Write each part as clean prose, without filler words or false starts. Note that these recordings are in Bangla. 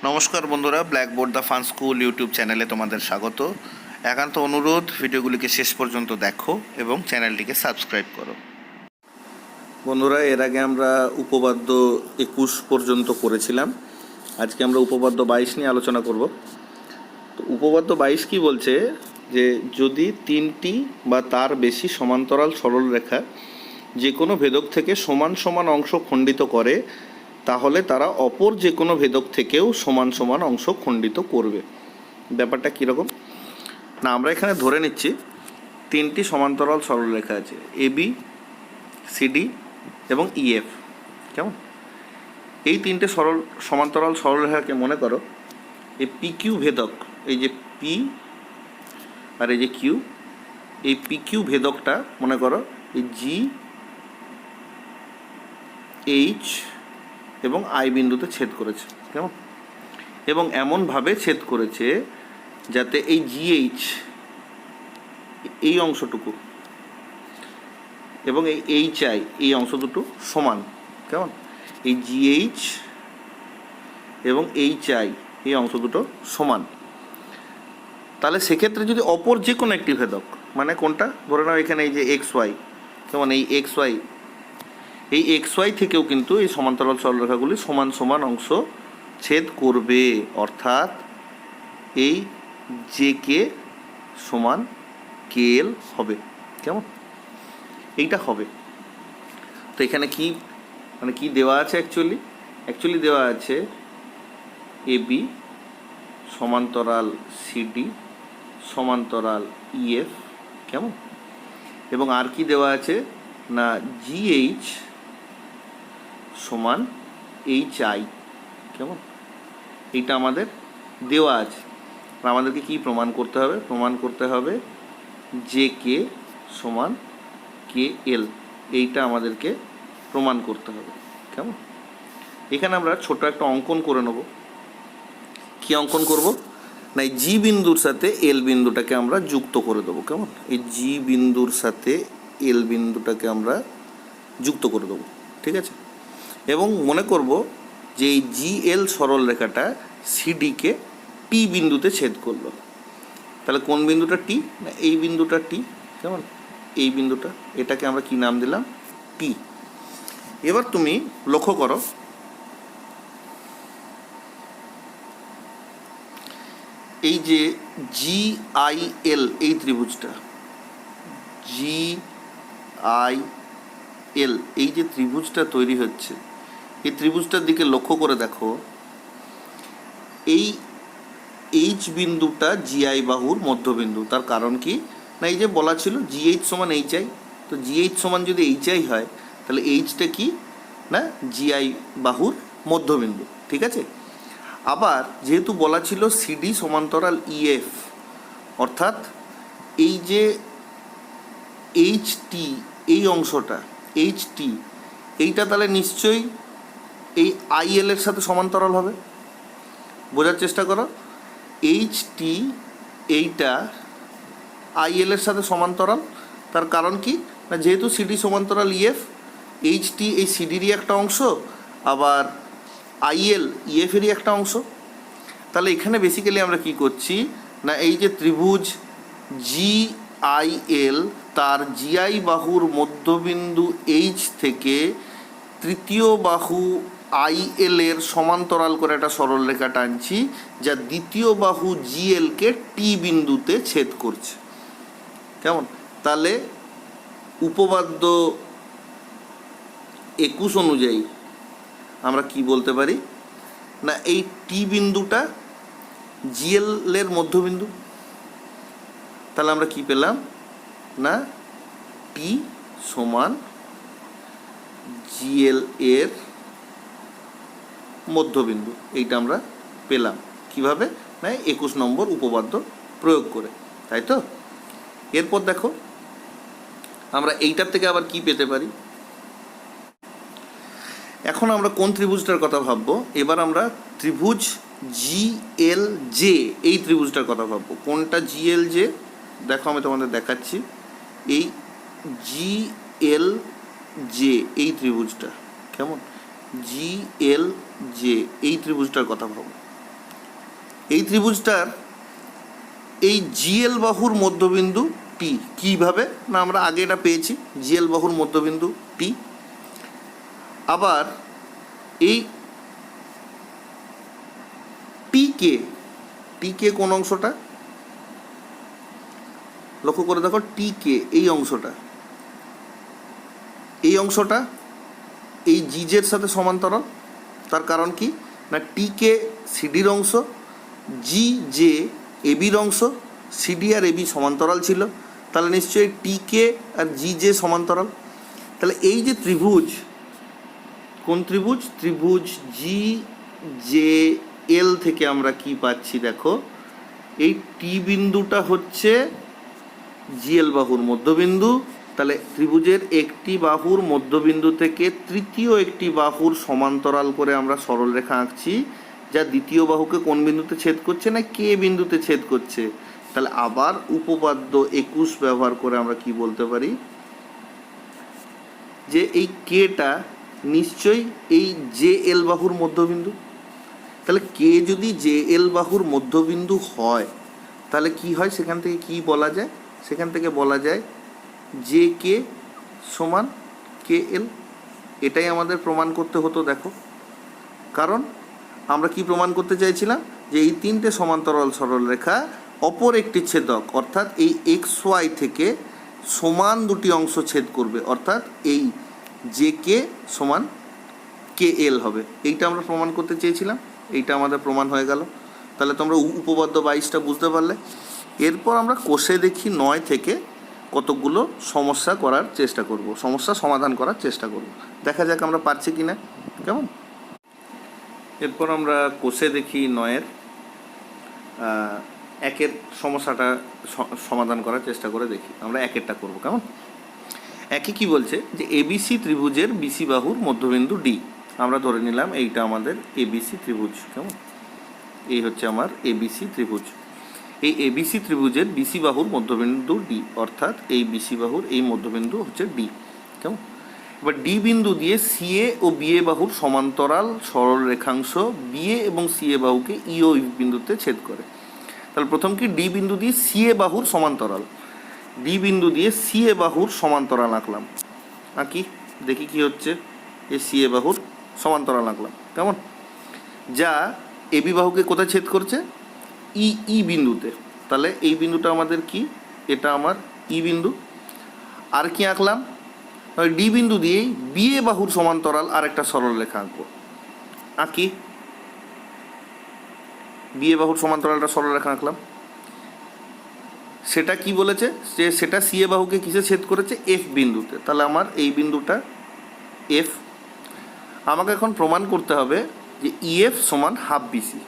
নমস্কার বন্ধুরা, blackboard the fun school YouTube চ্যানেলে তোমাদের স্বাগত। একান্ত অনুরোধ, ভিডিওগুলিকে শেষ পর্যন্ত দেখো এবং চ্যানেলটিকে সাবস্ক্রাইব করো। বন্ধুরা, এর আগে আমরা উপপাদ্য 21 পর্যন্ত করেছিলাম। আজকে আমরা উপপাদ্য 22 নিয়ে আলোচনা করব। তো উপপাদ্য 22 কি বলছে, যে যদি তিনটি বা তার বেশি সমান্তরাল সরলরেখা যে কোনো ভেদক থেকে সমান সমান অংশ খণ্ডিত করে, তাহলে তারা অপর যে কোনো ভেদক থেকেও সমান সমান অংশ খণ্ডিত করবে। ব্যাপারটা কীরকম না, আমরা এখানে ধরে নিচ্ছি তিনটি সমান্তরাল সরলরেখা আছে, এবি, সিডি এবং ইএফ। কেমন? এই তিনটে সমান্তরাল সরলরেখাকে মনে করো এই পি কিউ ভেদক, এই যে পি আর এই যে কিউ, এই পি কিউ ভেদকটা মনে করো এই জি, এইচ এবং আই বিন্দুতে ছেদ করেছে। কেমন? এবং এমনভাবে ছেদ করেছে যাতে এই জিএইচ, এই অংশটুকু এবং এই এইচ আই, এই অংশ দুটো সমান। কেমন? এই জিএইচ এবং এইচ আই, এই অংশ দুটো সমান। তাহলে সেক্ষেত্রে যদি অপর যে কোনো একটি ভেদক, মানে কোনটা, ধরে নাও এখানে এই যে এক্স ওয়াই, যেমন এই এক্স ওয়াই, এই এক্স ওয়াই থেকেও কিন্তু এই সমান্তরাল সরলরেখাগুলি সমান সমান অংশ ছেদ করবে, অর্থাৎ এই জে কে সমান কে এল হবে। কেমন? এইটা হবে। তো এখানে কি মানে কি দেওয়া আছে, অ্যাকচুয়ালি দেওয়া আছে এবি সমান্তরাল সিডি সমান্তরাল ইএফ। কেমন? এবং আর কি দেওয়া আছে না, জিএইচ সমান এইচ আই। কেমন? এইটা আমাদের দেওয়া আছে। আমাদেরকে কি প্রমাণ করতে হবে? প্রমাণ করতে হবে জে কে সমান কে এল, এইটা আমাদেরকে প্রমাণ করতে হবে। কেমন? এখানে আমরা ছোট একটা অঙ্কন করে নেব। কি অঙ্কন করব না, এই জি বিন্দুর সাথে এল বিন্দুটাকে আমরা যুক্ত করে দেবো। কেমন? এই জি বিন্দুর সাথে এল বিন্দুটাকে আমরা যুক্ত করে দেবো। ঠিক আছে? এবং মনে করব যে এই জি এল সরল রেখাটা সিডিকে টি বিন্দুতে ছেদ করলো। তাহলে কোন বিন্দুটা টি না, এই বিন্দুটা টি। কেমন? এই বিন্দুটা, এটাকে আমরা কি নাম দিলাম, টি। এবার তুমি লক্ষ্য করো, এই যে জি আই এল, এই ত্রিভুজটা জি আই এল, এই যে ত্রিভুজটা তৈরি হচ্ছে, এই ত্রিভুজটার দিকে লক্ষ্য করে দেখো, এই এইচ বিন্দুটা জিআই বাহুর মধ্যবিন্দু। তার কারণ কি না, এই যে বলা ছিল জিএইচ সমান এইচ আই, তো জিএইচ সমান যদি এইচ আই হয়, তাহলে এইচটা কি না, জিআই বাহুর মধ্যবিন্দু। ঠিক আছে? আবার যেহেতু বলা ছিল সিডি সমান্তরাল ইএফ, অর্থাৎ এই যে এইচ টি, এই অংশটা এইচ টি, এইটা তাহলে নিশ্চয়ই এই আইএল এর সাথে সমান্তরাল হবে। বোঝার চেষ্টা করো, এইচ টি এইটা আইএল এর সাথে সমান্তরাল। তার কারণ কি না, যেহেতু সিডি সমান্তরাল ইএফ, এইচ টি এই সিডিরই একটা অংশ, আবার আইএল ইএফেরই একটা অংশ। তাহলে এখানে বেসিক্যালি আমরা কি করছি না, এই যে ত্রিভুজ জি আই এল, তার জিআই বাহুর মধ্যবিন্দু এইচ থেকে তৃতীয় বাহু আইএল এর সমান্তরাল করে একটা সরলরেখা টানছি, যা দ্বিতীয় বাহু জিএলকে টি বিন্দুতে ছেদ করছে। কেমন? তাহলে উপপাদ্য 21 অনুযায়ী আমরা কি বলতে পারি না, এই টি বিন্দুটা জিএল এর মধ্যবিন্দু। তাহলে আমরা কি পেলাম না, টি সমান জিএল এর মধ্যবিন্দু। এইটা আমরা পেলাম কিভাবে না, 21 নম্বর উপপাদ্য প্রয়োগ করে, তাই তো? এরপর দেখো আমরা এইটার থেকে আবার কি পেতে পারি। এখন আমরা কোন ত্রিভুজটার কথা ভাববো, এবার আমরা ত্রিভুজ জি এল জে, এই ত্রিভুজটার কথা ভাববো। কোনটা জি এল জে? দেখো আমি তোমাদের দেখাচ্ছি, এই জি এল জে, এই ত্রিভুজটা। কেমন? জি এল জে, এই ত্রিভুজটার কথা ভাবো। এই ত্রিভুজটার এই জিএল বাহুর মধ্যবিন্দু টি। কিভাবে না, আমরা আগে এটা পেয়েছি, জিএল বাহুর মধ্যবিন্দু টি। আবার এই টিকে, টিকে কোন অংশটা লক্ষ্য করে দেখো, টিকে এই অংশটা, এই অংশটা এই জিজের সাথে সমান্তরাল। তার কারণ কি না, টিকে সিডির অংশ, জি জে এবির অংশ, সিডি আর এবি সমান্তরাল ছিল, তাহলে নিশ্চয়ই টিকে আর জি জে সমান্তরাল। তাহলে এই যে ত্রিভুজ, কোন ত্রিভুজ, ত্রিভুজ জি জে এল থেকে আমরা কি পাচ্ছি দেখো, এই টি বিন্দুটা হচ্ছে জিএল বাহুর মধ্যবিন্দু। তাহলে ত্রিভুজের একটি বাহুর মধ্যবিন্দু থেকে তৃতীয় একটি বাহুর সমান্তরাল করে আমরা সরলরেখা আঁকছি, যা দ্বিতীয় বাহুকে কোন বিন্দুতে ছেদ করছে না, কে বিন্দুতে ছেদ করছে। তাহলে আবার উপপাদ্য 21 ব্যবহার করে আমরা কি বলতে পারি, যে এই কেটা নিশ্চয়ই এই জে এল বাহুর মধ্যবিন্দু। তাহলে কে যদি জে এল বাহুর মধ্যবিন্দু হয়, তাহলে কি হয়, সেখান থেকে কি বলা যায়, সেখান থেকে বলা যায় জে কে সমান কে এল। এটাই আমাদের প্রমাণ করতে হতো দেখো, কারণ আমরা কি প্রমাণ করতে চাইছিলাম, যে এই তিনটে সমান্তরাল সরলরেখা অপর একটি ছেদক, অর্থাৎ এই এক্স ওয়াই থেকে সমান দুটি অংশ ছেদ করবে, অর্থাৎ এই জে কে সমান কে এল হবে। এইটা আমরা প্রমাণ করতে চেয়েছিলাম, এইটা আমাদের প্রমাণ হয়ে গেল। তাহলে তোমরা উপপাদ্য 22টা বুঝতে পারলে। এরপর আমরা কোষে দেখি 9 থেকে কতগুলো সমস্যা করার চেষ্টা করব, সমস্যা সমাধান করার চেষ্টা করব, দেখা যাক আমরা পারছি কি না। কেমন? এরপর আমরা কোষে দেখি 9-এর 1-এর সমস্যাটা সমাধান করার চেষ্টা করে দেখি। আমরা 1-এরটা করব। কেমন? 1-এ কি বলছে, যে এবিসি ত্রিভুজের বিসি বাহুর মধ্যবিন্দু ডি। আমরা ধরে নিলাম এইটা আমাদের এবিসি ত্রিভুজ। কেমন? এই হচ্ছে আমার এবিসি ত্রিভুজ। এই এবিসি ত্রিভুজের বিসি বাহুর মধ্যবিন্দু ডি, অর্থাৎ এই বিসি বাহুর এই মধ্যবিন্দু হচ্ছে ডি। কেমন? এবার ডি বিন্দু দিয়ে সিএ ও বিএ বাহুর সমান্তরাল সরল রেখাংশ বিএ এবং সিএ বাহুকে ই ও বিন্দুতে ছেদ করে। তাহলে প্রথম কি, ডি বিন্দু দিয়ে সিএ বাহুর সমান্তরাল, ডি বিন্দু দিয়ে সিএ বাহুর সমান্তরাল আঁকলাম। আঁকি, দেখি কি হচ্ছে। এই সিএ বাহুর সমান্তরাল আঁকলাম। কেমন? যা এবি বাহুকে কোথায় ছেদ করছে, ই বিন্দুতে। তাহলে এই বিন্দুটা আমাদের কি, এটা আমার ই বিন্দু। আর কি আঁকলাম, ডি বিন্দু দিয়েই বিএ বাহুর সমান্তরাল আরেকটা সরলরেখা আঁকবো। আঁকি, বিএ বাহুর সমান্তরালটা সরলরেখা আঁকলাম। সেটা কি বলেছে, যে সেটা সিএ বাহুকে কিসে ছেদ করেছে, এফ বিন্দুতে। তাহলে আমার এই বিন্দুটা এফ। আমাকে এখন প্রমাণ করতে হবে যে ইএফ সমান হাফ বিসি।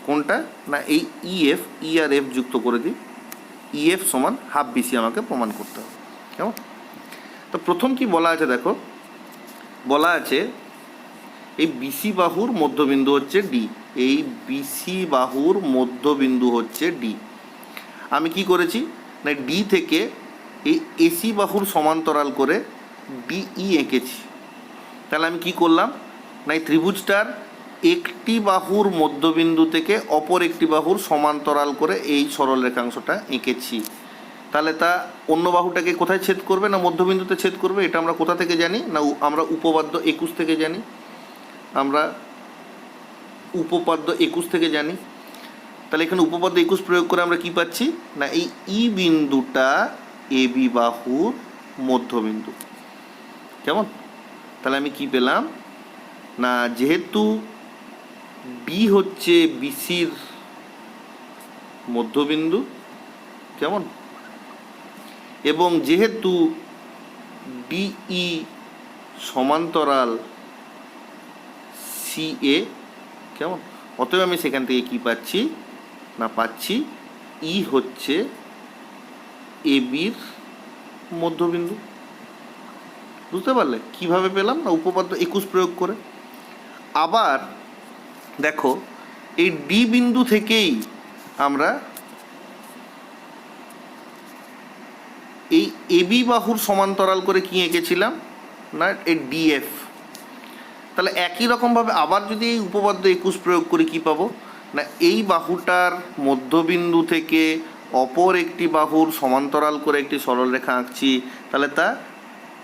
কোনটা না, এই ইএফ, ই আর এফ যুক্ত করে দিই, ইএফ সমান হাফ বিসি আমাকে প্রমাণ করতে হবে। কেমন? তো প্রথম কি বলা আছে দেখো, বলা আছে এই বিসি বাহুর মধ্যবিন্দু হচ্ছে ডি। এই বিসি বাহুর মধ্যবিন্দু হচ্ছে ডি। আমি কি করেছি না, ডি থেকে এই এসি বাহুর সমান্তরাল করে ডিই এঁকেছি। তাহলে আমি কি করলাম না, এই ত্রিভুজটার একটি বাহুর মধ্যবিন্দু থেকে অপর একটি বাহুর সমান্তরাল করে এই সরল রেখাংশটা এঁকেছি। তাহলে তা অন্য বাহুটাকে কোথায় ছেদ করবে না, মধ্যবিন্দুতে ছেদ করবে। এটা আমরা কোথা থেকে জানি না, আমরা উপপাদ্য 21 থেকে জানি, আমরা উপপাদ্য 21 থেকে জানি। তাহলে এখানে উপপাদ্য 21 প্রয়োগ করে আমরা কি পাচ্ছি না, এই ই বিন্দুটা এবি বাহুর মধ্যবিন্দু। কেমন? তাহলে আমি কি পেলাম না, যেহেতু ডি হচ্ছে বিসির মধ্যবিন্দু, কেমন, এবং যেহেতু ডিই সমান্তরাল সিএ, কেমন, অতএব আমি সেখান থেকে কি পাচ্ছি না, পাচ্ছি ই হচ্ছে এবির মধ্যবিন্দু। বুঝতে পারলে কিভাবে পেলাম না, উপপাদ্য 21 প্রয়োগ করে। আবার দেখো, এই ডি বিন্দু থেকেই আমরা এই এবি বাহুর সমান্তরাল করে কি এঁকেছিলাম না, এই ডিএফ। তাহলে একই রকমভাবে আবার যদি এই উপপাদ্য 21 প্রয়োগ করি কি পাবো না এই বাহুটার মধ্যবিন্দু থেকে অপর একটি বাহুর সমান্তরাল করে একটি সরলরেখা আঁকছি, তাহলে তা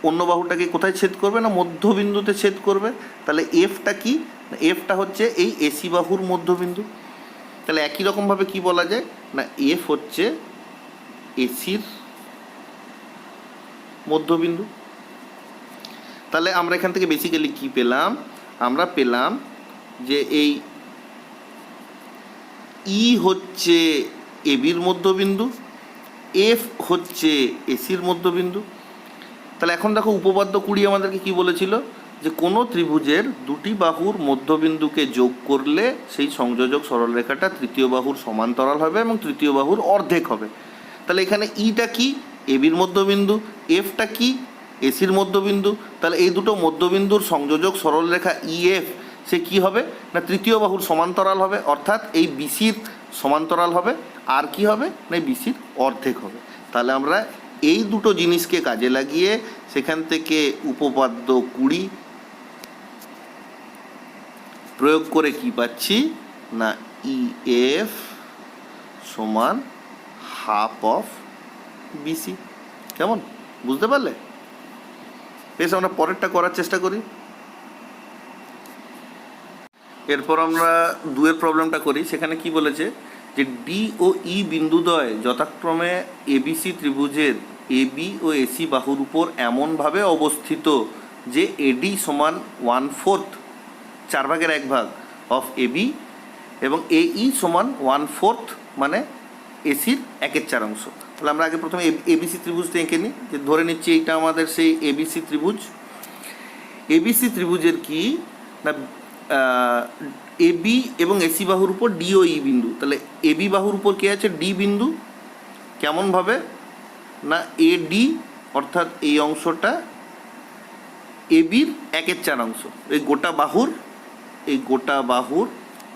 অন্য বাহুটাকে কোথায় ছেদ করবে? না মধ্যবিন্দুতে ছেদ করবে। তাহলে এফটা কি? এফটা হচ্ছে এই এসি বাহুর মধ্যবিন্দু। তাহলে একই রকমভাবে কি বলা যায়? না এফ হচ্ছে এসির মধ্যবিন্দু। তাহলে আমরা এখান থেকে বেসিক্যালি কি পেলাম? আমরা পেলাম যে এই ই হচ্ছে এবির মধ্যবিন্দু, এফ হচ্ছে এসির মধ্যবিন্দু। তাহলে এখন দেখো উপপাদ্য 20 আমাদেরকে কি বলেছিল? যে কোনো ত্রিভুজের দুটি বাহুর মধ্যবিন্দুকে যোগ করলে সেই সংযোজক সরলরেখাটা তৃতীয় বাহুর সমান্তরাল হবে এবং তৃতীয় বাহুর অর্ধেক হবে। তাহলে এখানে ইটা কি? এবির মধ্যবিন্দু। এফটা কি? এসির মধ্যবিন্দু। তাহলে এই দুটো মধ্যবিন্দুর সংযোজক সরলরেখা ইএফ সে কি হবে? না তৃতীয় বাহুর সমান্তরাল হবে, অর্থাৎ এই বিসির সমান্তরাল হবে। আর কি হবে? না বিসির অর্ধেক হবে। তাহলে আমরা এই দুটো জিনিসকে কাজে লাগিয়ে সেখান থেকে উপপাদ্য 20 প্রয়োগ করে কি পাচ্ছি? না ইএফ সমান হাফ অফ বিসি। কেমন বুঝতে পারলে? বেশ, আমরা পরেরটা করার চেষ্টা করি। এরপর আমরা 2 প্রবলেমটা করি। সেখানে কি বলেছে? যে ডি ও ই বিন্দুদ্বয় যথাক্রমে এবিসি ত্রিভুজের এবি ও এসি বাহুর উপর এমনভাবে অবস্থিত যে এডি সমান 1/4 4/1 অফ এবি এবং এই সমান 1/4 মানে এসির 1/4 অংশ। তাহলে আমরা আগে প্রথমে এবিসি ত্রিভুজটা এঁকে নিই। যে ধরে নিচ্ছি এইটা আমাদের সেই এবিসি ত্রিভুজ। এবিসি ত্রিভুজের কি না এবি এবং এসি বাহুর উপর ডি ও ই বিন্দু। তাহলে এবি বাহুর উপর কে আছে? ডি বিন্দু। কেমনভাবে? না এডি অর্থাৎ এই অংশটা এবির 1/4 অংশ, এই গোটা বাহুর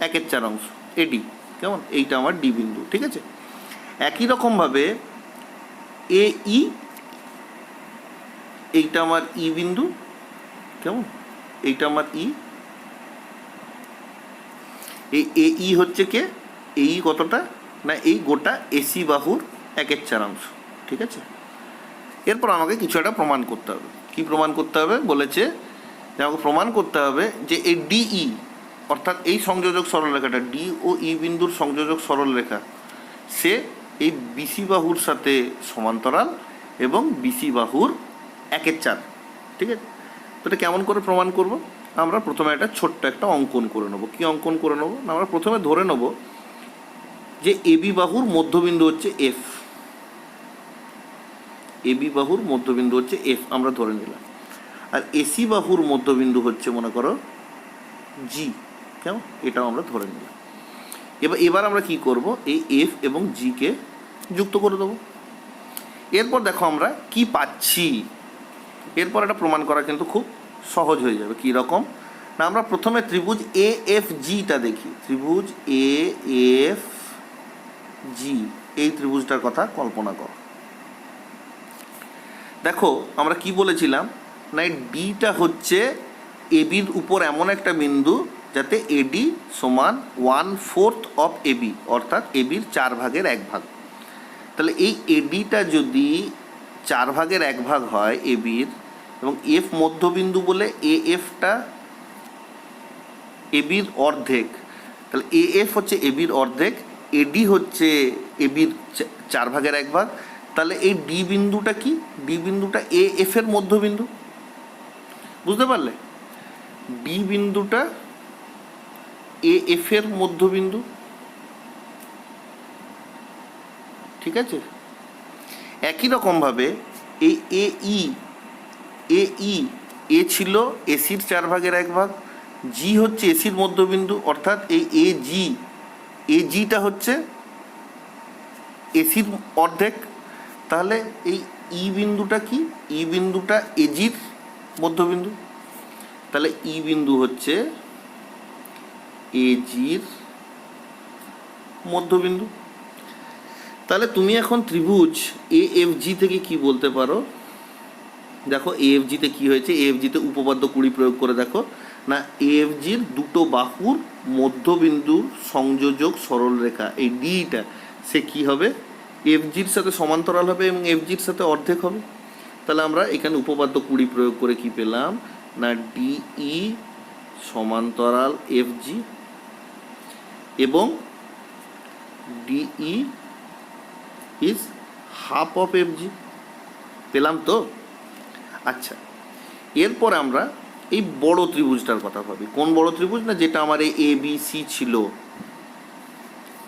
1/4 অংশ এডি। কেমন? এইটা আমার ডি বিন্দু, ঠিক আছে। একই রকমভাবে এ ই, এইটা আমার ই বিন্দু। কেমন? এইটা আমার ই। এই ই হচ্ছে কে? এই কতটা? না এই গোটা এসি বাহুর 1/4 অংশ, ঠিক আছে। এরপর আমাকে কিছু একটা প্রমাণ করতে হবে। কি প্রমাণ করতে হবে? বলেছে যে আমাকে প্রমাণ করতে হবে যে এই ডিই অর্থাৎ এই সংযোজক সরলরেখাটা ডি ও ই বিন্দুর সংযোজক সরলরেখা সে এই বিসি বাহুর সাথে সমান্তরাল এবং বিসি বাহুর 1/4, ঠিক আছে। তো এটা কেমন করে প্রমাণ করব? আমরা প্রথমে একটা ছোট্ট একটা অঙ্কন করে নেব। কি অঙ্কন করে নেব? আমরা প্রথমে ধরে নেব যে এবি বাহুর মধ্যবিন্দু হচ্ছে এফ। এবি বাহুর মধ্যবিন্দু হচ্ছে এফ, আমরা ধরে নিলাম। আর এসি বাহুর মধ্যবিন্দু হচ্ছে মনে করো জি। কেমন? এটাও আমরা ধরে নিলাম। এবার আমরা কি করব? এই এফ এবং জিকে যুক্ত করে দেবো। এরপর দেখো আমরা কি পাচ্ছি। এরপর এটা প্রমাণ করা কিন্তু খুব সহজ হয়ে যাবে। কী রকম? না আমরা প্রথমে ত্রিভুজ এ এফ জিটা দেখি। ত্রিভুজ এ এফ জি, এই ত্রিভুজটার কথা কল্পনা করো। দেখো আমরা কি বলেছিলাম? না এই ডিটা হচ্ছে এবির উপর এমন একটা বিন্দু যাতে এডি সমান 1/4 অফ এবি, অর্থাৎ এবির 4/1 তাহলে এই এডিটা যদি 4/1 হয় এবির, এবং এফ মধ্যবিন্দু বলে এ এফটা এবির অর্ধেক, তাহলে এ এফ হচ্ছে এবির অর্ধেক, এডি হচ্ছে এবির 4/1, তাহলে এই ডি বিন্দুটা কি? ডি বিন্দুটা এ এফ এর মধ্যবিন্দু। বুঝতে পারলে? ডি বিন্দুটা এ এফ এর মধ্যবিন্দু, ঠিক আছে। একই রকমভাবে এই এ ছিল এসির 4/1, জি হচ্ছে এসির মধ্যবিন্দু, অর্থাৎ এই এ জিটা হচ্ছে এসির অর্ধেক। তাহলে এই ই বিন্দুটা কি? ই বিন্দুটা এজির মধ্যবিন্দু। তাহলে ই বিন্দু হচ্ছে এজির মধ্যবিন্দু। তাহলে তুমি এখন ত্রিভুজ এ এফ জি থেকে কি বলতে পারো? দেখো এ এফ জিতে কী হয়েছে? এ এফ জিতে উপপাদ্য 20 প্রয়োগ করে দেখো। না এএফজির দুটো বাহুর মধ্যবিন্দুর সংযোজক সরলরেখা এই ডিটা সে কি হবে এফজির সাথে সমান্তরাল হবে এবং এফজির সাথে অর্ধেক হবে। তাহলে আমরা এখানে উপপাদ্য 20 প্রয়োগ করে কি পেলাম না ডিই সমান্তরাল এফজি এবং D E is half of F G পেলাম তো। আচ্ছা, এরপর আমরা এই বড় ত্রিভুজটার কথা ভাবি। কোন বড় ত্রিভুজ না যেটা আমার এই এবিসি ছিল,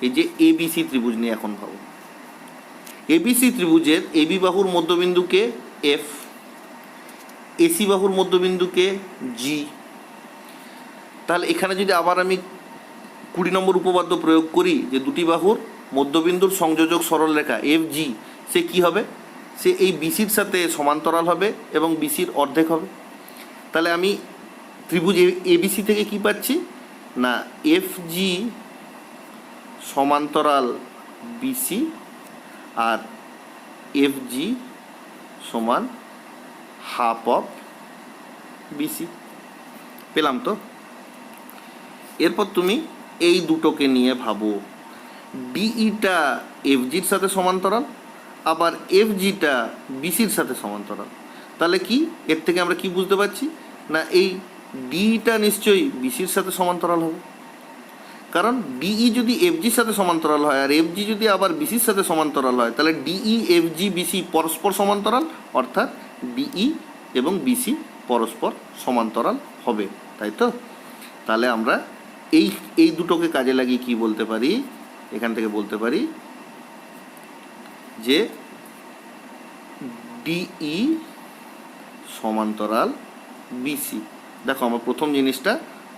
এই যে এবিসি ত্রিভুজ নিয়ে এখন ভাবো। এবিসি ত্রিভুজের এবি বাহুর মধ্যবিন্দুকে এফ, এসি বাহুর মধ্যবিন্দুকে জি। তাহলে এখানে যদি আবার আমি 20 নম্বর উপপাদ্য প্রয়োগ করি যে দুটি বাহুর মধ্যবিন্দুর সংযোজক সরলরেখা এফ জি সে কি হবে, সে এই বিসির সাথে সমান্তরাল হবে এবং বিসির অর্ধেক হবে। তাহলে আমি ত্রিভুজ এবিসি থেকে কি পাচ্ছি না এফ জি সমান্তরাল বিসি আর এফ জি সমান হাফ অফ বিসি পেলাম তো। এরপর তুমি এই দুটোকে নিয়ে ভাবো, ডিইটা এফজির সাথে সমান্তরাল আবার এফজিটা বিসির সাথে সমান্তরাল। তাহলে কি এর থেকে আমরা কি বুঝতে পারছি না এই ডিটা নিশ্চয়ই বিসির সাথে সমান্তরাল হবে, কারণ ডিই যদি এফজির সাথে সমান্তরাল হয় আর এফজি যদি আবার বিসির সাথে সমান্তরাল হয় তাহলে ডিই এফজি বিসি পরস্পর সমান্তরাল, অর্থাৎ ডিই এবং বিসি পরস্পর সমান্তরাল হবে, তাই তো। তাহলে আমরা এই দুটোকে কাজে লাগিয়ে কি বলতে পারি, এখান থেকে বলতে পারি যে ডিই সমান্তরাল বিসি। দেখো আমার প্রথম জিনিসটা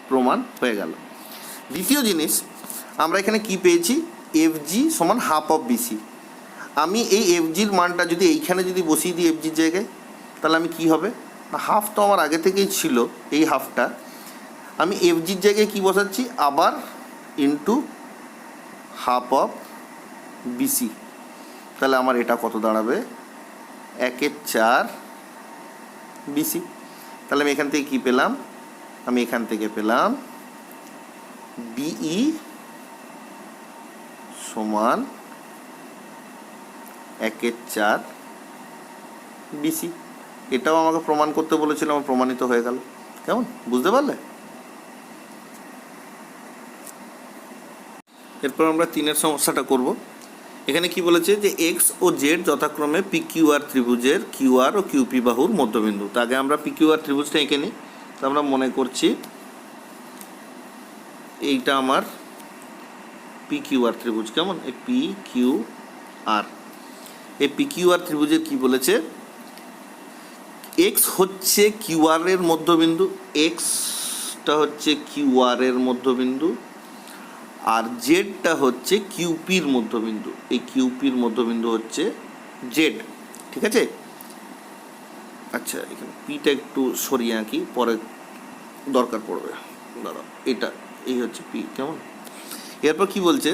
প্রমাণ হয়ে গেল। দ্বিতীয় জিনিস আমরা এখানে কি পেয়েছি, এফজি সমান হাফ অফ বিসি। আমি এই এফজির মানটা যদি এইখানে যদি বসিয়ে দিই এফজির জায়গায় তাহলে আমি কি হবে না হাফ তো আমার আগে থেকেই ছিল, এই হাফটা আমি এফজির জায়গায় কি বসাচ্ছি আবার ইন্টু হাফ অফ বিসি। তাহলে আমার এটা কত দাঁড়াবে 1/4 বিসি। তাহলে আমি এখান থেকে কি পেলাম, আমি এখান থেকে পেলাম ডিই সমান 1/4 বিসি। এটাও আমাকে প্রমাণ করতে বলেছিল, আমার প্রমাণিত হয়ে গেল। কেমন বুঝতে পারলে? এরপর আমরা 3 সমস্যাটা করব। এখানে কি বলেছে যে এক্স ও জেড যথাক্রমে পিকিউআর ত্রিভুজের কিউআর ও কিউপি বাহুর মধ্যবিন্দু। তা আগে আমরা পিকিউআর ত্রিভুজটা এঁকে নিই। তো আমরা মনে করছি এইটা আমার পিকিউআর ত্রিভুজ, কেমন এই পি কিউ আর। এই পিকিউআর ত্রিভুজের কি বলেছে, এক্স হচ্ছে কিউআর এর মধ্যবিন্দু, এক্সটা হচ্ছে কিউআর এর মধ্যবিন্দু আর জেডটা হচ্ছে কিউপির মধ্যবিন্দু। এই কিউপির মধ্যবিন্দু হচ্ছে জেড, ঠিক আছে। আচ্ছা এখানে পিটা একটু সরিয়ে আঁকি, পরে দরকার পড়বে। দাঁড়াও, এটা এই হচ্ছে পি, কেমন। এরপর কি বলছে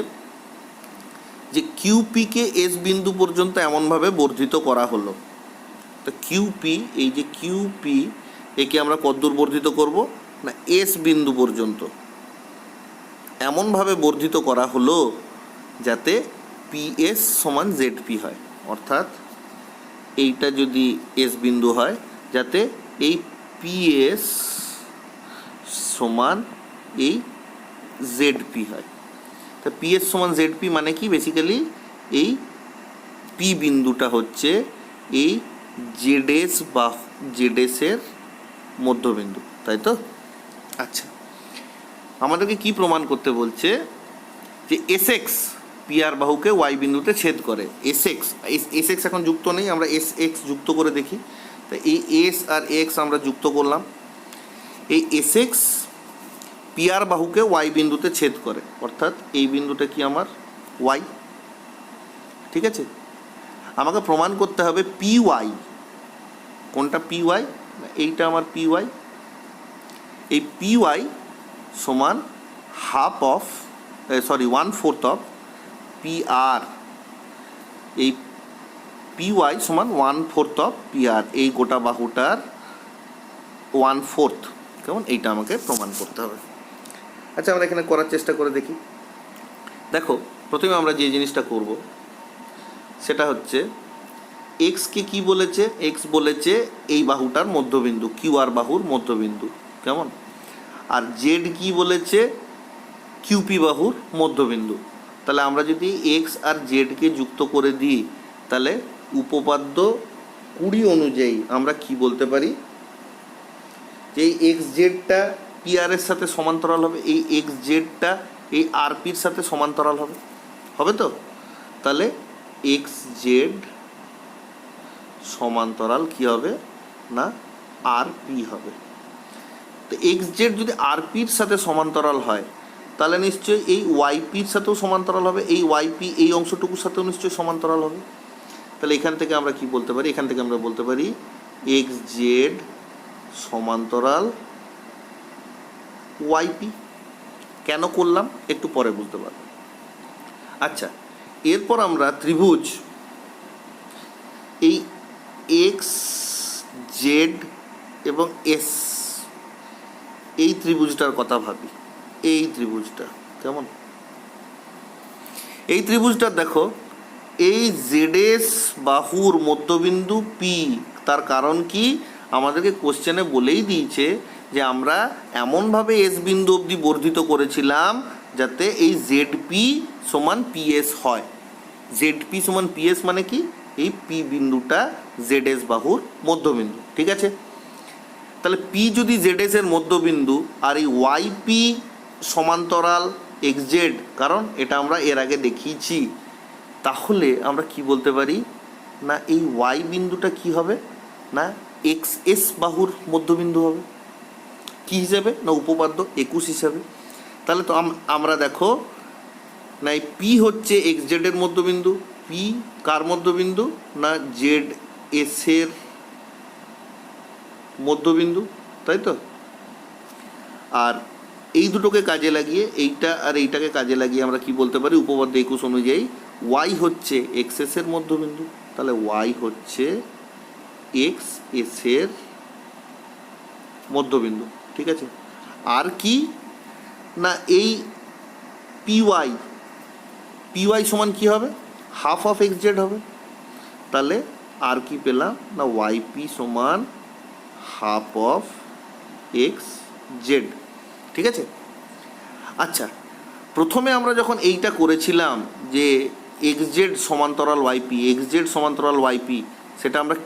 যে কিউপিকে এস বিন্দু পর্যন্ত এমনভাবে বর্ধিত করা হলো। তো কিউপি, এই যে কিউপি একে আমরা কতদূর বর্ধিত করব না এস বিন্দু পর্যন্ত এমনভাবে বর্ধিত করা হলো যাতে পিএস সমান জেডপি হয়। অর্থাৎ এইটা যদি এস বিন্দু হয় যাতে এই পিএস সমান এই জেডপি হয়। তা পিএস সমান জেডপি মানে কি, বেসিক্যালি এই পি বিন্দুটা হচ্ছে এই জেডএস বা জেডএসের মধ্যবিন্দু, তাই তো। আচ্ছা আমাদেরকে কি প্রমাণ করতে বলছে যে S x P R বাহুকে Y বিন্দুতে ছেদ করে। এস এক্স এখন যুক্ত নেই, আমরা এস এক্স যুক্ত করে দেখি। তো এই এস আর এক্স আমরা যুক্ত করলাম। এই S x P R বাহুকে Y বিন্দুতে ছেদ করে, অর্থাৎ এই বিন্দুটা কি আমার ওয়াই, ঠিক আছে। আমাকে প্রমাণ করতে হবে পি ওয়াই, কোনটা পি ওয়াই, এইটা আমার পি ওয়াই। এই পি ওয়াই সমান half of 1/4 of P R. এই পি ওয়াই সমান 1/4 অফ পি আর, এই গোটা বাহুটার 1/4, কেমন, এইটা আমাকে প্রমাণ করতে হবে। আচ্ছা, আমরা এখানে করার চেষ্টা করে দেখি। দেখো, প্রথমে আমরা যে জিনিসটা করব সেটা হচ্ছে এক্সকে কি বলেছে, এক্স বলেছে এই বাহুটার মধ্যবিন্দু, কিউআর বাহুর মধ্যবিন্দু, কেমন। আর জেড কি বলেছে, কিউপি বাহুর মধ্যবিন্দু। তাহলে আমরা যদি এক্স আর জেডকে যুক্ত করে দিই, তাহলে উপপাদ্য 20 অনুযায়ী আমরা কি বলতে পারি যে এই এক্স জেডটা পিআর এর সাথে সমান্তরাল হবে, এই এক্স জেডটা এই আরপির সাথে সমান্তরাল হবে, হবে তো। তাহলে এক্স জেড সমান্তরাল কি হবে না আরপি হবে। তো এক্স জেড যদি আরপির সাথে সমান্তরাল হয়, তাহলে নিশ্চয়ই এই ওয়াইপির সাথেও সমান্তরাল হবে, এই ওয়াইপি এই অংশটুকুর সাথেও নিশ্চয়ই সমান্তরাল হবে। তাহলে এখান থেকে আমরা কি বলতে পারি, এখান থেকে আমরা বলতে পারি এক্স জেড সমান্তরাল ওয়াইপি। কেন করলাম একটু পরে বুঝতে পারবো। আচ্ছা, এরপর আমরা ত্রিভুজ এই এক্স জেড এবং এস এই ত্রিভুজটার কথা ভাবি। এই ত্রিভুজটা কেমন, এই ত্রিভুজটা দেখো, এই জেডএস বাহুর মধ্যবিন্দু পি। তার কারণ কি, আমাদেরকে কোশ্চেনে বলেই দিয়েছে যে আমরা এমনভাবে এস বিন্দু অবধি বর্ধিত করেছিলাম যাতে এই জেড পি সমান পিএস হয়। জেড পি সমান পিএস মানে কি, এই পি বিন্দুটা জেডএস বাহুর মধ্যবিন্দু, ঠিক আছে। তাহলে পি যদি জেডএস এর মধ্যবিন্দু আর এই ওয়াইপি সমান্তরাল এক্স জেড, কারণ এটা আমরা এর আগে দেখিয়েছি, তাহলে আমরা কি বলতে পারি না এই ওয়াই বিন্দুটা কি হবে না এক্স এস বাহুর মধ্যবিন্দু হবে। কি হিসেবে না উপপাদ্য 21 হিসাবে। তাহলে তো আমরা দেখো না এই পি হচ্ছে এক্স জেড এর মধ্যবিন্দু, পি কার মধ্যবিন্দু না জেড এস এর মধ্যবিন্দু, তাই তো। আর এই দুটোকে কাজে লাগিয়ে, এইটা আর এইটাকে কাজে লাগিয়ে আমরা কি বলতে পারি উপপাদ্য 21 অনুযায়ী ওয়াই হচ্ছে এক্স এস এর মধ্যবিন্দু। তাহলে ওয়াই হচ্ছে এক্স এস এর মধ্যবিন্দু, ঠিক আছে। আর কি না এই পিওয়াই, পিওয়াই সমান কি হবে হাফ অফ এক্স জেড হবে। তাহলে আর কি পেলাম না ওয়াইপি সমান হাফ অফ এক্স জেড, ঠিক আছে। আচ্ছা, প্রথমে আমরা যখন এইটা করেছিলাম যে এক্স জেড সমান্তরাল ওয়াইপি, এক্স জেড সমান্তরাল ওয়াইপি, সেটা আমরা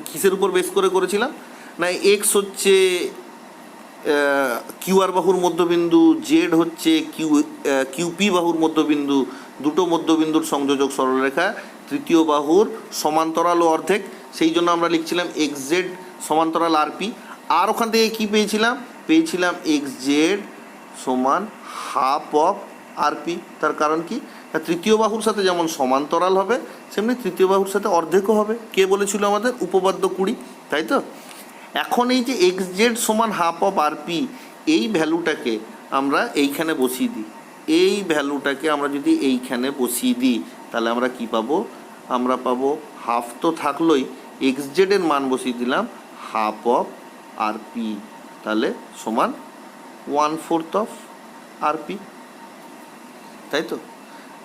কিসের উপর বেস করে করেছিলাম না এক্স হচ্ছে কিউআর বাহুর মধ্যবিন্দু, জেড হচ্ছে কিউপি বাহুর মধ্যবিন্দু, দুটো মধ্যবিন্দুর সংযোজক সরলরেখা, তৃতীয় বাহুর সমান্তরাল ও অর্ধেক। সেই জন্য আমরা লিখছিলাম এক্স জেড সমান্তরাল আরপি। আর ওখান থেকে কী পেয়েছিলাম এক্স জেড সমান হাফ অফ আরপি। তার কারণ কি, তৃতীয় বাহুর সাথে যেমন সমান্তরাল হবে সেমনি তৃতীয় বাহুর সাথে অর্ধেকও হবে। কে বলেছিল আমাদের উপপাদ্য 20, তাই তো। এখন এই যে এক্স জেড সমান হাফ অফ আরপি, এই ভ্যালুটাকে আমরা এইখানে বসিয়ে দিই, এই ভ্যালুটাকে আমরা যদি এইখানে বসিয়ে দিই, তাহলে আমরা কি পাবো, আমরা পাবো হাফ তো থাকলোই, এক্স জেডের মান বসিয়ে দিলাম হাফ অফ আরপি, তাহলে সমান 1/4 অফ আরপি, তাই তো।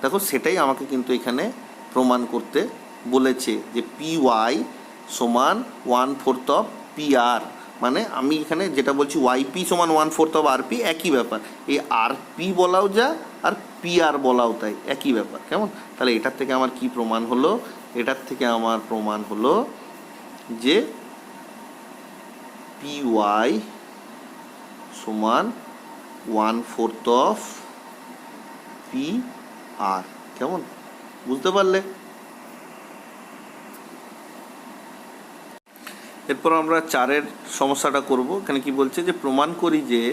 দেখো, সেটাই আমাকে কিন্তু এখানে প্রমাণ করতে বলেছে যে পি ওয়াই সমান 1/4 অফ পি আর। মানে আমি এখানে যেটা বলছি ওয়াইপি সমান 1/4 অফ আরপি, একই ব্যাপার। এই আরপি বলাও যা আর পি আর বলাও তাই, একই ব্যাপার, কেমন। তাহলে এটার থেকে আমার কি প্রমাণ হলো, এটার থেকে আমার প্রমাণ হলো যে পি ওয়াই সমান 1/4 অফ পি আর, কেমন, বুঝতে পারলে। এরপর আমরা 4 সমস্যাটা করব। এখানে কি বলছে যে প্রমাণ করি যে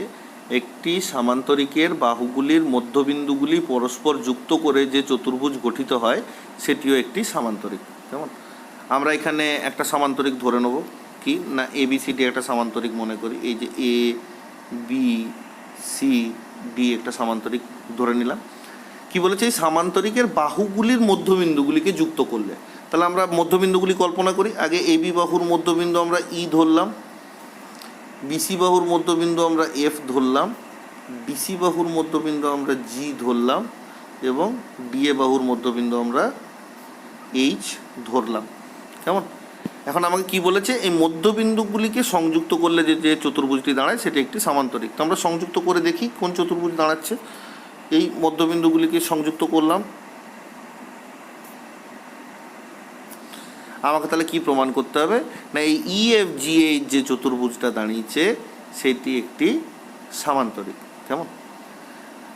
একটি সামান্তরিকের বাহুগুলির মধ্যবিন্দুগুলি পরস্পর যুক্ত করে যে চতুর্ভুজ গঠিত হয় সেটিও একটি সামান্তরিক, কেমন। আমরা এখানে একটা সামান্তরিক ধরে নেব, কি না এবিসিডি একটা সামান্তরিক মনে করি। এই যে এ বি সি ডি একটা সামান্তরিক ধরে নিলাম। কি বলেছে, এই সামান্তরিকের বাহুগুলির মধ্যবিন্দুগুলিকে যুক্ত করলে, তাহলে আমরা মধ্যবিন্দুগুলি কল্পনা করি। আগে এবি বাহুর মধ্যবিন্দু আমরা ই ধরলাম, বিসি বাহুর মধ্যবিন্দু আমরা এফ ধরলাম, ডিসি বাহুর মধ্যবিন্দু আমরা জি ধরলাম এবং ডিএ বাহুর মধ্যবিন্দু আমরা এইচ ধরলাম। কেমন? এখন আমাকে কি বলেছে, এই মধ্যবিন্দুগুলিকে সংযুক্ত করলে যে চতুর্ভুজটি দাঁড়ায় সেটা একটি সামান্তরিক। তো আমরা সংযুক্ত করে দেখি কোন চতুর্ভুজ দাঁড়াচ্ছে। এই মধ্যবিন্দুগুলিকে সংযুক্ত করলাম। আমাকে তাহলে কি প্রমাণ করতে হবে না, এই ইএফজিএইচ যে চতুর্ভুজটা দাঁড়িয়েছে সেটি একটি সামান্তরিক। কেমন?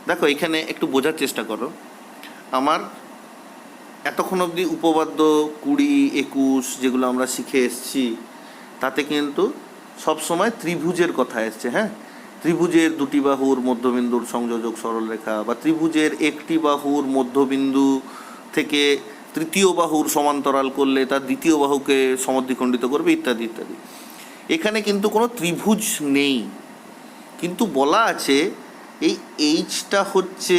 দেখো এখানে একটু বোঝার চেষ্টা করো। আমার এতক্ষণ অবধি উপপাদ্য 20-21 যেগুলো আমরা শিখে এসেছি তাতে কিন্তু সবসময় ত্রিভুজের কথা এসছে। হ্যাঁ, ত্রিভুজের দুটি বাহুর মধ্যবিন্দুর সংযোজক সরলরেখা, বা ত্রিভুজের একটি বাহুর মধ্যবিন্দু থেকে তৃতীয় বাহুর সমান্তরাল করলে তার দ্বিতীয় বাহুকে সমদ্বিখণ্ডিত করবে, ইত্যাদি ইত্যাদি। এখানে কিন্তু কোনো ত্রিভুজ নেই, কিন্তু বলা আছে এই এইচটা হচ্ছে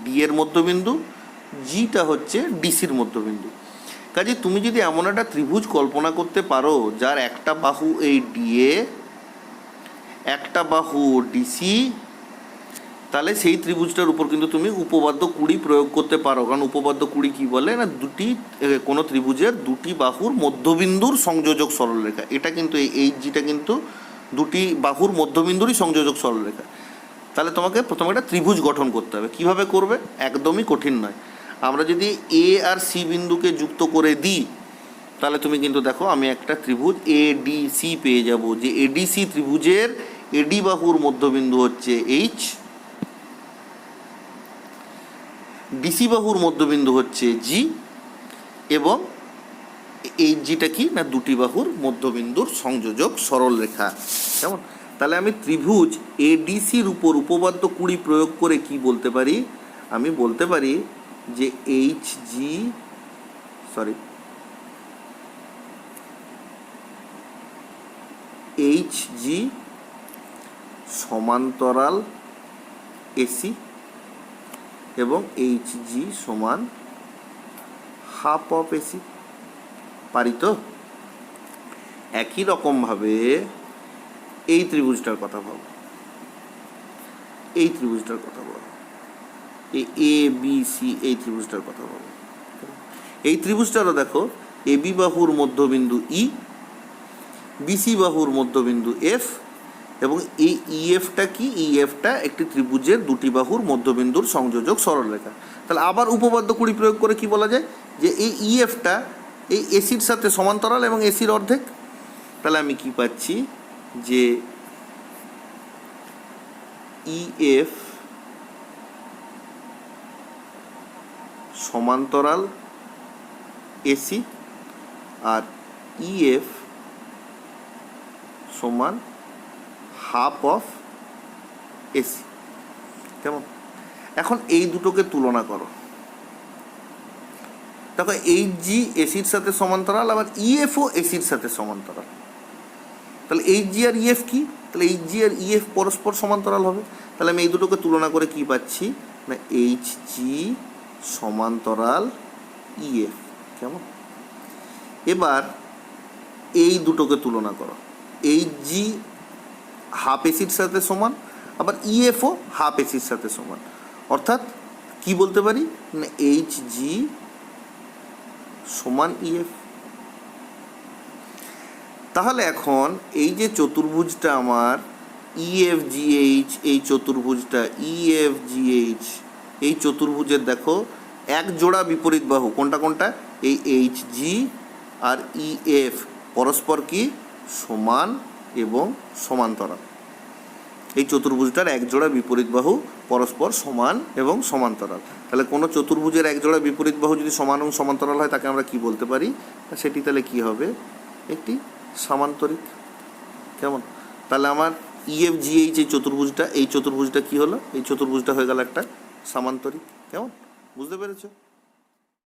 ডি এর মধ্যবিন্দু, জিটা হচ্ছে ডিসির মধ্যবিন্দু। কাজে তুমি যদি এমন একটা ত্রিভুজ কল্পনা করতে পারো যার একটা বাহু এই ডিএ, একটা বাহু ডিসি, তাহলে সেই ত্রিভুজটার উপর কিন্তু তুমি উপপাদ্য 20 প্রয়োগ করতে পারো। কারণ উপপাদ্য 20 কী বলে না, কোনো ত্রিভুজের দুটি বাহুর মধ্যবিন্দুর সংযোজক সরলরেখা। এটা কিন্তু এই এইচ জিটা কিন্তু দুটি বাহুর মধ্যবিন্দুরই সংযোজক সরলরেখা। তাহলে তোমাকে প্রথমে একটা ত্রিভুজ গঠন করতে হবে। কিভাবে করবে? একদমই কঠিন নয়। আমরা যদি এ আর সি বিন্দুকে যুক্ত করে দিই তাহলে তুমি কিন্তু দেখো আমি একটা ত্রিভুজ এডিসি পেয়ে যাব, যে এডিসি ত্রিভুজের এডি বাহুর মধ্যবিন্দু হচ্ছে এইচ, ডিসি বাহুর মধ্যবিন্দু হচ্ছে জি, এবং এইচ জিটা কি না দুটি বাহুর মধ্যবিন্দুর সংযোজক সরলরেখা। কেমন? তাহলে আমি ত্রিভুজ এডিসির উপর উপপাদ্য 20 প্রয়োগ করে কি বলতে পারি? আমি বলতে পারি যে এইচ জি সমান্তরাল এসি এবং এইচ জি সমান হাফ অফ এসি। পারি তো? একই রকমভাবে এই ত্রিভুজটার কথা ভাবো, এই ত্রিভুজটার কথা ভাবো, এই এ বি সি এই ত্রিভুজটার কথা ভাবো। এই ত্রিভুজটারও দেখো এ বি বাহুর মধ্যবিন্দু ই, বিসি বাহুর মধ্যবিন্দু এফ, এবং এই ইএফটা কি? ইএফটা একটি ত্রিভুজের দুটি বাহুর মধ্যবিন্দুর সংযোজক সরলরেখা। তাহলে আবার উপপাদ্য 20 প্রয়োগ করে কি বলা যায়, যে এই ইএফটা এই এসির সাথে সমান্তরাল এবং এসির অর্ধেক। তাহলে আমি কি পাচ্ছি, যে ইএফ সমান্তরাল এসি আর ইএফ সমান হাফ অফ এসি। কেমন? এখন এই দুটোকে তুলনা করো। দেখো এইচ জি এসির সাথে সমান্তরাল, আবার ইএফও এসির সাথে সমান্তরাল। তাহলে এইচ জি আর ইএফ কি? তাহলে এইচ জি আর ইএফ পরস্পর সমান্তরাল হবে। তাহলে আমি এই দুটোকে তুলনা করে কি পাচ্ছি না, এইচ জি সমান্তরাল ইএফ। কেমন? এবার এই দুটোকে তুলনা করো। এইচ জি হাফ এসির সাথে সমান, আবার ইএফও হাফ এসির সাথে সমান। অর্থাৎ কি বলতে পারি না, এইচ জি সমান ইএফ। তাহলে এখন এই যে চতুর্ভুজটা আমার ইএফজিএইচ, এই চতুর্ভুজটা ইএফজিএইচ, এই চতুর্ভুজের দেখো এক জোড়া বিপরীত বাহু কোনটা কোনটা? এই এইচ জি আর ইএফ পরস্পর কি সমান এবং সমান্তরাল। এই চতুর্ভুজটার এক জোড়া বিপরীত বাহু পরস্পর সমান এবং সমান্তরাল। তাহলে কোনো চতুর্ভুজের এক জোড়া বিপরীত বাহু যদি সমান এবং সমান্তরাল হয় তাকে আমরা কি বলতে পারি? সেটি তাহলে কি হবে? একটি সামান্তরিক। কেমন? তাহলে আমার ইএফজিএইচ এই চতুর্ভুজটা কি হলো? এই চতুর্ভুজটা হয়ে গেল একটা সামান্তরিক। কেমন? বুঝতে পেরেছো?